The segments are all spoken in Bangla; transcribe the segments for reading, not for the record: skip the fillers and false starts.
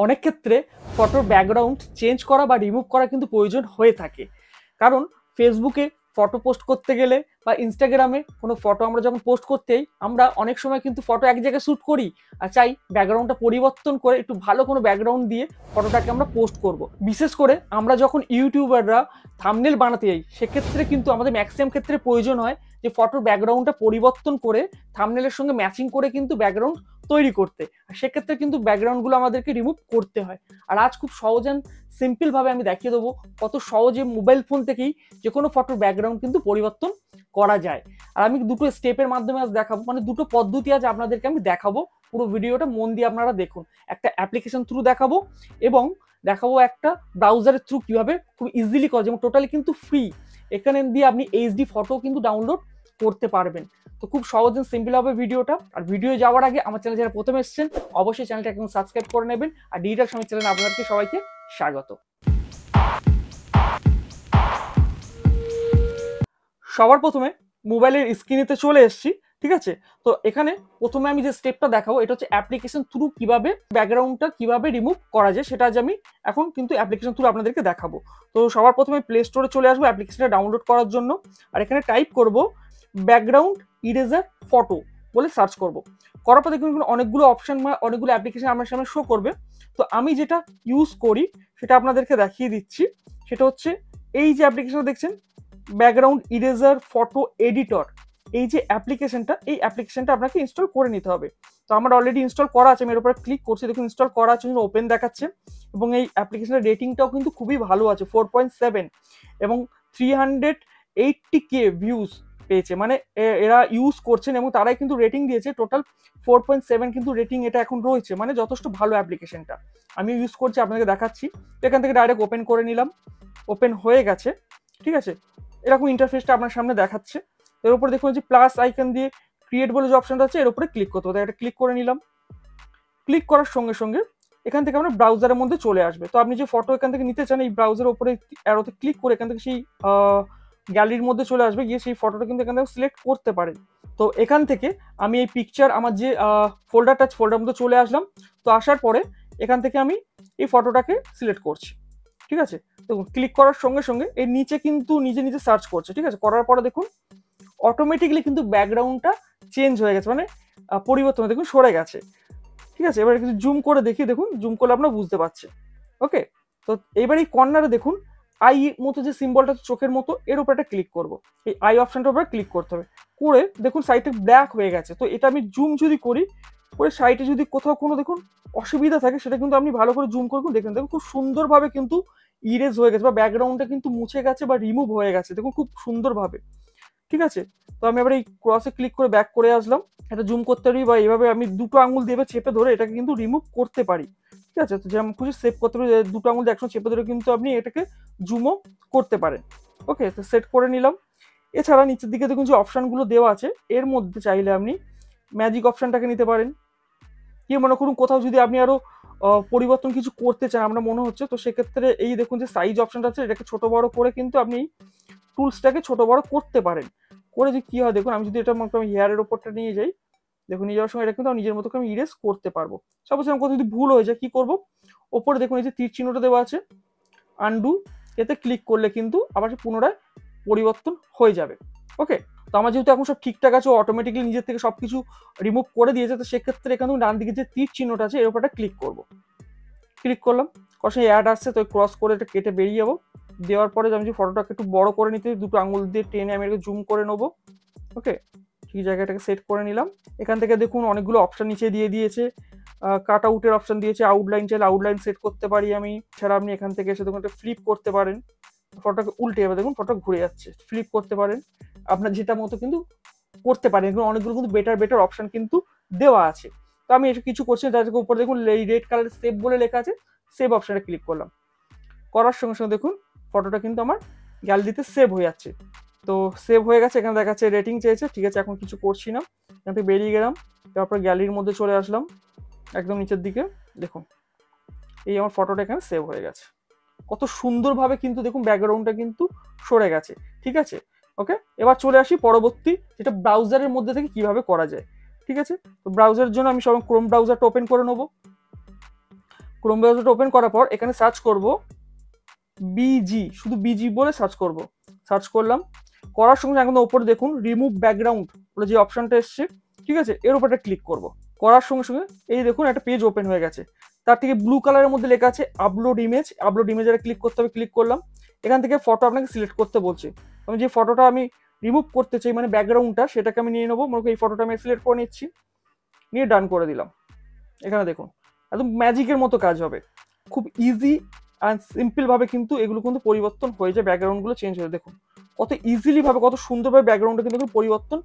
অনেক ক্ষেত্রে ফটোর ব্যাকগ্রাউন্ড চেঞ্জ করা বা রিমুভ করা কিন্তু প্রয়োজন হয়ে থাকে। কারণ ফেসবুকে ফটো পোস্ট করতে গেলে বা ইনস্টাগ্রামে কোনো ফটো আমরা যখন পোস্ট করতেই আমরা অনেক সময় কিন্তু ফটো এক জায়গায় শ্যুট করি আর চাই ব্যাকগ্রাউন্ডটা পরিবর্তন করে একটু ভালো কোনো ব্যাকগ্রাউন্ড দিয়ে ফটোটাকে আমরা পোস্ট করব। বিশেষ করে আমরা যখন ইউটিউবাররা থাম্বনেল বানাতে যাই সেক্ষেত্রে কিন্তু আমাদের ম্যাক্সিমাম ক্ষেত্রে প্রয়োজন হয় যে ফটোর ব্যাকগ্রাউন্ডটা পরিবর্তন করে থাম্বনেলের সঙ্গে ম্যাচিং করে কিন্তু ব্যাকগ্রাউন্ড তৈরি করতে। আর সেক্ষেত্রে কিন্তু ব্যাকগ্রাউন্ডগুলো আমাদেরকে রিমুভ করতে হয়। আর আজ খুব সহজ অ্যান্ড সিম্পলভাবে আমি দেখিয়ে দেবো কত সহজে মোবাইল ফোন থেকেই যে কোনো ফটোর ব্যাকগ্রাউন্ড কিন্তু পরিবর্তন করা যায়। আর আমি দুটো স্টেপের মাধ্যমে আজ দেখাবো, মানে দুটো পদ্ধতি আজ আপনাদেরকে আমি দেখাবো। পুরো ভিডিওটা মন দিয়ে আপনারা দেখুন। একটা অ্যাপ্লিকেশন থ্রু দেখাবো এবং দেখাবো একটা ব্রাউজারের থ্রু কীভাবে খুব ইজিলি করা, যেমন টোটালি কিন্তু ফ্রি। এখানে দিয়ে আপনি এইচডি ফটো কিন্তু ডাউনলোড করতে পারবেন। তো খুব সহজ এন্ড সিম্পল হবে ভিডিওটা। আর ভিডিও যাওয়ার আগে আমার চ্যানেল যারা প্রথমে এসেছেন অবশ্যই চ্যানেলটা একদম সাবস্ক্রাইব করে নেবেন। আর ডিজিটাল সামিট চ্যানেলে আপনাদেরকে সবাইকে স্বাগত। সবার প্রথমে মোবাইলের স্ক্রিনেতে চলে এসেছি, ঠিক আছে। তো এখানে প্রথমে আমি যে স্টেপটা দেখাবো এটা হচ্ছে অ্যাপ্লিকেশন থ্রু কিভাবে ব্যাকগ্রাউন্ডটা কিভাবে রিমুভ করা যায়, সেটা আজ আমি এখন কিন্তু অ্যাপ্লিকেশন থ্রু আপনাদেরকে দেখাবো। তো সবার প্রথমে প্লে স্টোরে চলে আসবো অ্যাপ্লিকেশনটা ডাউনলোড করার জন্য। আর এখানে টাইপ করব ব্যাকগ্রাউন্ড ইরেজার ফটো বলে সার্চ করব। করার পর দেখুন অনেকগুলো অপশন বা অনেকগুলো অ্যাপ্লিকেশন আমার সামনে শো করবে। তো আমি যেটা ইউজ করি সেটা আপনাদেরকে দেখিয়ে দিচ্ছি। সেটা হচ্ছে এই যে অ্যাপ্লিকেশনটা দেখছেন, ব্যাকগ্রাউন্ড ইরেজার ফটো এডিটর। এই যে অ্যাপ্লিকেশনটা, এই অ্যাপ্লিকেশনটা আপনাকে ইনস্টল করে নিতে হবে। তো আমার অলরেডি ইনস্টল করা আছে, আমি এর উপরে ক্লিক করছি, দেখুন ইনস্টল করা আছে, ওপেন দেখাচ্ছে। এবং এই অ্যাপ্লিকেশনের রেটিংটাও কিন্তু খুবই ভালো আছে, 4.7 এবং 380K ভিউজ পেয়েছে। মানে এরা ইউজ করছেন এবং তারাই কিন্তু রেটিং দিয়েছে। টোটাল 4.7 কিন্তু রেটিং এটা এখন রয়েছে, মানে যথেষ্ট ভালো অ্যাপ্লিকেশনটা। আমি ইউজ করছি, আপনাকে দেখাচ্ছি। এখান থেকে ডাইরেক্ট ওপেন করে নিলাম, ওপেন হয়ে গেছে, ঠিক আছে। এরকম ইন্টারফেসটা আপনার সামনে দেখাচ্ছে। এর উপরে দেখুন যে প্লাস আইকন দিয়ে ক্রিয়েট বলে যে অপশনটা আছে এর উপরে ক্লিক করতে হবে। এটা ক্লিক করে নিলাম। ক্লিক করার সঙ্গে সঙ্গে এখান থেকে আমরা ব্রাউজারের মধ্যে চলে আসবে। তো আপনি যে ফটো এখান থেকে নিতে চান এই ব্রাউজারের উপরে অ্যারোতে ক্লিক করে এখান থেকে সেই গ্যালারির মধ্যে চলে আসবে, গিয়ে সেই ফটোটা কিন্তু এখান থেকে সিলেক্ট করতে পারেন। তো এখান থেকে আমি এই পিকচার আমার যে ফোল্ডারটা ফোল্ডারের মধ্যে চলে আসলাম। তো আসার পরে এখান থেকে আমি এই ফটোটাকে সিলেক্ট করছি, ঠিক আছে। দেখুন ক্লিক করার সঙ্গে সঙ্গে এর নিচে কিন্তু নিজে নিজে সার্চ করছে, ঠিক আছে। করার পরে দেখুন অটোমেটিক্যালি কিন্তু ব্যাকগ্রাউন্ডটা চেঞ্জ হয়ে গেছে, মানে পরিবর্তন দেখুন সরে গেছে, ঠিক আছে। এবার কিছু জুম করে দেখি, দেখুন জুম করলে আপনারা বুঝতে পারছেন। ওকে, তো এবার এই কর্নারে দেখুন আই মতো যে সিম্বলটা চোখের মতো এর উপর একটা ক্লিক করব। এই আই অপশনটার উপরে ক্লিক করতে হবে। করে দেখুন সাইডটা ব্ল্যাক হয়ে গেছে। তো এটা আমি জুম যদি করি, করে সাইডে যদি কোথাও কোনো দেখুন অসুবিধা থাকে সেটা কিন্তু আপনি ভালো করে জুম করে দেখুন, দেখুন খুব সুন্দরভাবে কিন্তু ইরেজ হয়ে গেছে বা ব্যাকগ্রাউন্ডটা কিন্তু মুছে গেছে বা রিমুভ হয়ে গেছে, দেখুন খুব সুন্দরভাবে, ঠিক আছে। তো আমি এবার এই ক্রসে ক্লিক করে ব্যাক করে আসলাম। এটা জুম করতে পারি বা এইভাবে আমি দুটো আঙুল দিয়ে চেপে ধরে এটাকে কিন্তু রিমুভ করতে পারি, ঠিক আছে। তো যেমন খুশি সেভ করতে পারি, দুটো আঙুল দিয়ে একসঙ্গে চেপে ধরে কিন্তু আপনি এটাকে জুমও করতে পারেন। ওকে, তো সেট করে নিলাম। এছাড়া নিচের দিকে দেখুন যে অপশানগুলো দেওয়া আছে, এর মধ্যে চাইলে আপনি ম্যাজিক অপশানটাকে নিতে পারেন। কি মনে করুন কোথাও যদি আপনি আরো পরিবর্তন কিছু করতে চান আমরা মনে হচ্ছে, তো সেক্ষেত্রে এই দেখুন যে সাইজ অপশানটা আছে, এটাকে ছোট বড় করে কিন্তু আপনি টুলসটাকে ছোট বড় করতে পারেন। করে যে কি হয় দেখুন, আমি যদি এটা আমি হেয়ারের ওপরটা নিয়ে যাই, দেখুন নিয়ে যাওয়ার সময় এটা কিন্তু নিজের মতো করে আমি ইরেজ করতে পারবো। সাপোজ আমার কোথাও যদি ভুল হয়ে যায় কি করব, ওপরে দেখুন এই যে তীর চিহ্নটা দেওয়া আছে আনডু, এতে ক্লিক করলে কিন্তু আবার পুনরায় পরিবর্তন হয়ে যাবে। ওকে, তো আমার যেহেতু এখন সব ঠিকঠাক আছে, অটোমেটিক্যালি নিজের থেকে সবকিছু রিমুভ করে দিয়েছে, তো সেক্ষেত্রে এখানে ডান দিকে যে তীর চিহ্নটা আছে এর উপরটা ক্লিক করব। ক্লিক করলাম, কষে অ্যাড আসছে, তো ক্রস করে এটা কেটে বেরিয়ে যাবো। দেওয়ার পরে আমি যে ফটোটাকে একটু বড় করে নিতে দুটো আঙুল দিয়ে টেনে আমি এটাকে জুম করে নেবো। ওকে, ঠিক জায়গাটাকে সেট করে নিলাম। এখান থেকে দেখুন অনেকগুলো অপশান নিচে দিয়ে দিয়েছে, কাট আউটের অপশান দিয়েছে, আউটলাইন চাইলে আউটলাইন সেট করতে পারি আমি। এছাড়া আপনি এখান থেকে এসে দেখুন একটা ফ্লিপ করতে পারেন, ফটোটাকে উল্টে যাবে, দেখুন ফটো ঘুরে যাচ্ছে, ফ্লিপ করতে পারেন আপনার যেটা মতো কিন্তু করতে পারেন। অনেকগুলো কিন্তু বেটার অপশান কিন্তু দেওয়া আছে। তো আমি এটা কিছু করছি, তার উপরে দেখুন এই রেড কালারের সেভ বলে লেখা আছে, সেভ অপশানে ক্লিক করলাম। করার সঙ্গে সঙ্গে দেখুন ফটোটা কিন্তু আমার গ্যালারিতে সেভ হয়ে যাচ্ছে। তো সেভ হয়ে গেছে, এখানে দেখাচ্ছে রেটিং চেয়েছে, ঠিক আছে এখন কিছু করছি না, এখান থেকে বেরিয়ে গেলাম। তারপর গ্যালারির মধ্যে চলে আসলাম, একদম নিচের দিকে দেখুন এই আমার ফটোটা এখানে সেভ হয়ে গেছে। কত সুন্দরভাবে কিন্তু দেখুন ব্যাকগ্রাউন্ডটা কিন্তু সরে গেছে, ঠিক আছে। ওকে, এবার চলে আসি পরবর্তী, যেটা ব্রাউজারের মধ্যে থেকে কিভাবে করা যায়, ঠিক আছে। তো ব্রাউজারের জন্য আমি সব ক্রোম ব্রাউজারটা ওপেন করে নেবো। ক্রোম ব্রাউজারটা ওপেন করার পর এখানে সার্চ করব বিজি, শুধু বিজি বলে সার্চ করব। সার্চ করলাম, করার সঙ্গে একদম উপরে দেখুন রিমুভ ব্যাকগ্রাউন্ড বলে যে অপশনটা এসছে, ঠিক আছে, এর উপরটা ক্লিক করব। করার সঙ্গে সঙ্গে এই দেখুন একটা পেজ ওপেন হয়ে গেছে। তার থেকে ব্লু কালারের মধ্যে লেখা আছে আপলোড ইমেজ। আপলোড ইমেজে ক্লিক করতে হবে, ক্লিক করলাম। এখান থেকে ফটো আপনাকে সিলেক্ট করতে বলছে। আমি যে ফটোটা আমি রিমুভ করতে চাই মানে ব্যাকগ্রাউন্ডটা, সেটাকে আমি নিয়ে নেবো। মনে করি এই ফটোটা আমি সিলেক্ট করে নিচ্ছি, নিয়ে ডান করে দিলাম। এখানে দেখুন একদম ম্যাজিকের মতো কাজ হবে। খুব ইজি অ্যান্ড সিম্পল ভাবে কিন্তু এগুলো কিন্তু পরিবর্তন হয়ে যায়, ব্যাকগ্রাউন্ডগুলো চেঞ্জ হয়ে। দেখুন কত ইজিলি ভাবে, কত সুন্দরভাবে ব্যাকগ্রাউন্ডটা কিন্তু পরিবর্তন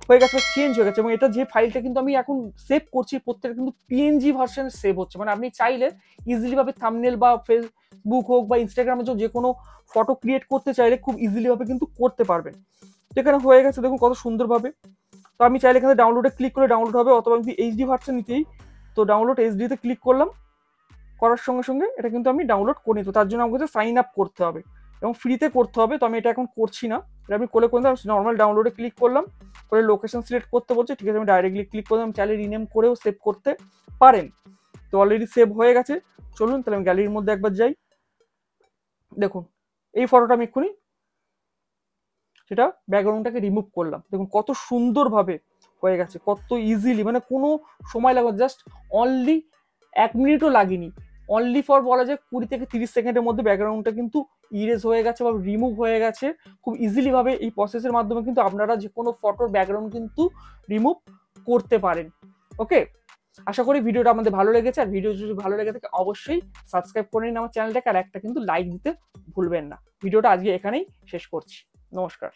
হয়ে গেছে, চেঞ্জ হয়ে গেছে। এবং এটা যে ফাইলটা কিন্তু আমি এখন সেভ করছি, প্রত্যেকটা কিন্তু পিএনজি ভার্সনে সেভ হচ্ছে। মানে আপনি চাইলে ইজিলি ভাবে থাম্বনেল বা ফেসবুক হোক বা ইনস্টাগ্রামে যে কোনো ফটো ক্রিয়েট করতে চাইলে খুব ইজিলি ভাবে কিন্তু করতে পারবেন। যেখানে হয়ে গেছে দেখুন কত সুন্দরভাবে। তো আমি চাইলে এখানে ডাউনলোডে ক্লিক করে ডাউনলোড হবে, অথবা আমি এইচডি ভার্সন নিতেই তো ডাউনলোড এইচডিতে ক্লিক করলাম। করার সঙ্গে সঙ্গে এটা কিন্তু আমি ডাউনলোড করে নিতে, তার জন্য আমাকে সাইন আপ করতে হবে এবং ফ্রিতে করতে হবে। তো আমি এটা এখন করছি না, এটা আমি করে নর্মাল ডাউনলোডে ক্লিক করলাম, করে লোকেশন সিলেক্ট করতে বলছে, ঠিক আছে আমি ডাইরেক্টলি ক্লিক করলাম। চাইলে রিনেম করেও সেভ করতে পারেন। তো অলরেডি সেভ হয়ে গেছে। চলুন তাহলে আমি গ্যালারির মধ্যে একবার যাই। দেখুন এই ফটোটা আমি এক্ষুনি সেটা ব্যাকগ্রাউন্ডটাকে রিমুভ করলাম। দেখুন কত সুন্দরভাবে হয়ে গেছে, কত ইজিলি, মানে কোনো সময় লাগবে, জাস্ট অনলি 1 মিনিটও লাগেনি। অনলি ফর বলা যায় 20 থেকে 30 সেকেন্ডের মধ্যে ব্যাকগ্রাউন্ডটা কিন্তু ইরেজ হয়ে গেছে বা রিমুভ হয়ে গেছে। খুব ইজিলি ভাবে এই প্রসেসের মাধ্যমে কিন্তু আপনারা যে কোনো ফটোর ব্যাকগ্রাউন্ড কিন্তু রিমুভ করতে পারেন। ওকে, আশা করি ভিডিওটা আমাদের ভালো লেগেছে। আর ভিডিও যদি ভালো লেগে থাকে অবশ্যই সাবস্ক্রাইব করে নিন আমার চ্যানেলটাকে, আর একটা কিন্তু লাইক দিতে ভুলবেন না। ভিডিওটা আজকে এখানেই শেষ করছি। নমস্কার।